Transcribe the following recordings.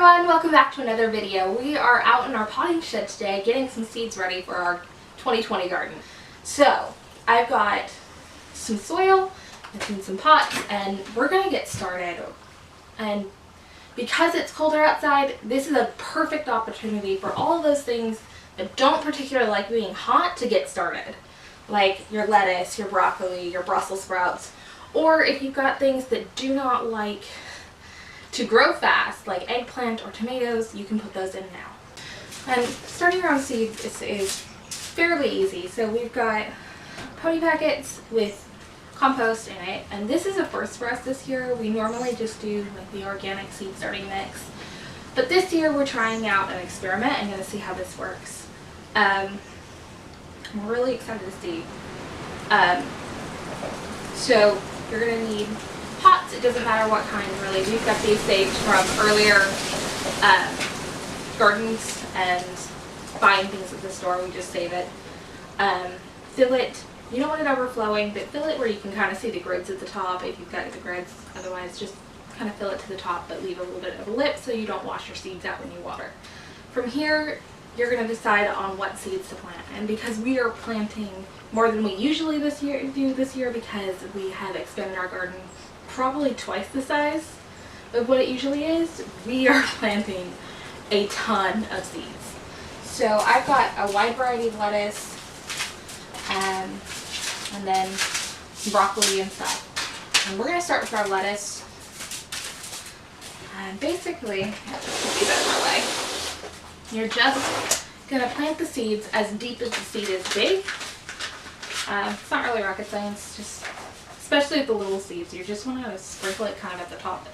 everyone, welcome back to another video. We are out in our potting shed today getting some seeds ready for our 2020 garden. So I've got some soil and some pots and we're going to get started. And because it's colder outside, this is a perfect opportunity for all of those things that don't particularly like being hot to get started. Like your lettuce, your broccoli, your Brussels sprouts, or if you've got things that do not like to grow fast, like eggplant or tomatoes, you can put those in now. And starting around seeds is fairly easy. So we've got pony packets with compost in it, and this is a first for us this year. We normally just do like the organic seed starting mix, but this year we're trying out an experiment and going to see how this works. I'm really excited to see. So you're going to need pots. It doesn't matter what kind really. We've got these saved from earlier gardens and buying things at the store. We just save it. Fill it. You don't want it overflowing, but fill it where you can kind of see the grids at the top if you've got the grids. Otherwise, just kind of fill it to the top, but leave a little bit of a lip so you don't wash your seeds out when you water. From here, you're going to decide on what seeds to plant. And because we are planting more than we usually do this year because we have expanded our garden probably twice the size of what it usually is, we are planting a ton of seeds. So I've got a wide variety of lettuce and then broccoli and stuff. And we're going to start with our lettuce. And basically, just be better way. You're just going to plant the seeds as deep as the seed is big. It's not really rocket science, just especially with the little seeds, you just want to sprinkle it kind of at the top.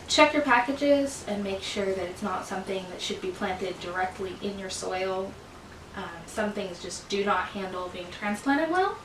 Check your packages and make sure that it's not something that should be planted directly in your soil. Some things just do not handle being transplanted well.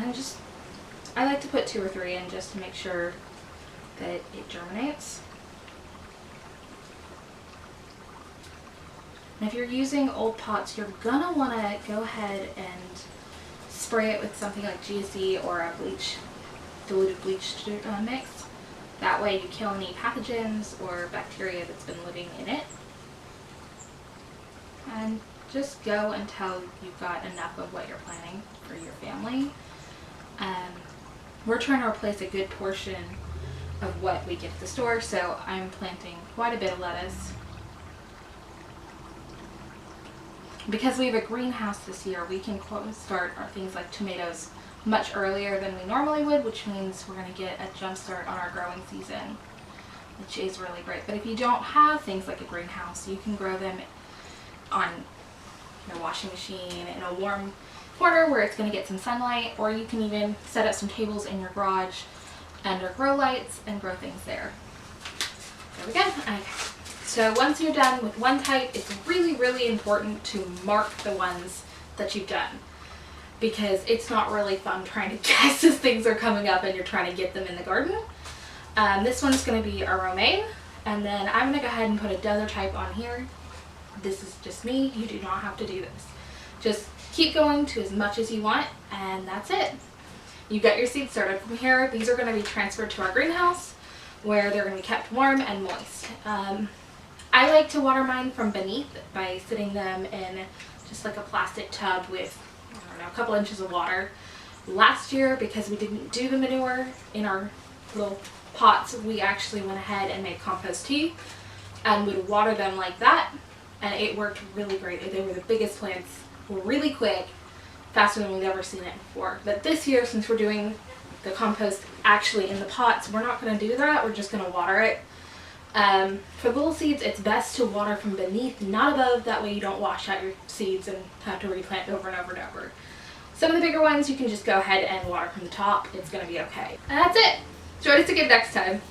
And I like to put 2 or 3 in just to make sure that it germinates. And if you're using old pots, you're gonna want to go ahead and spray it with something like GSE or a diluted bleach mix. That way you kill any pathogens or bacteria that's been living in it. And just go until you've got enough of what you're planting for your family. We're trying to replace a good portion of what we get at the store, so I'm planting quite a bit of lettuce. Because we have a greenhouse this year, we can start our things like tomatoes much earlier than we normally would, which means we're going to get a jump start on our growing season, which is really great. But if you don't have things like a greenhouse, you can grow them on your washing machine in a warm corner where it's going to get some sunlight, or you can even set up some tables in your garage under grow lights and grow things there. There we go. Okay. So once you're done with one type, it's really, really important to mark the ones that you've done, because it's not really fun trying to guess as things are coming up and you're trying to get them in the garden. This one's going to be a romaine, and then I'm going to go ahead and put another type on here. This is just me. You do not have to do this. Just keep going to as much as you want, and that's it. You've got your seeds started. From here, these are going to be transferred to our greenhouse where they're going to be kept warm and moist. I like to water mine from beneath by sitting them in just like a plastic tub with, I don't know, a couple inches of water. Last year, because we didn't do the manure in our little pots, we actually went ahead and made compost tea and would water them like that, and it worked really great. They were the biggest plants, were really quick, faster than we've ever seen it before. But this year, since we're doing the compost actually in the pots, we're not going to do that. We're just going to water it. For little seeds, it's best to water from beneath, not above. That way you don't wash out your seeds and have to replant over and over and over. Some of the bigger ones you can just go ahead and water from the top. It's going to be okay. And that's it. Join us again next time.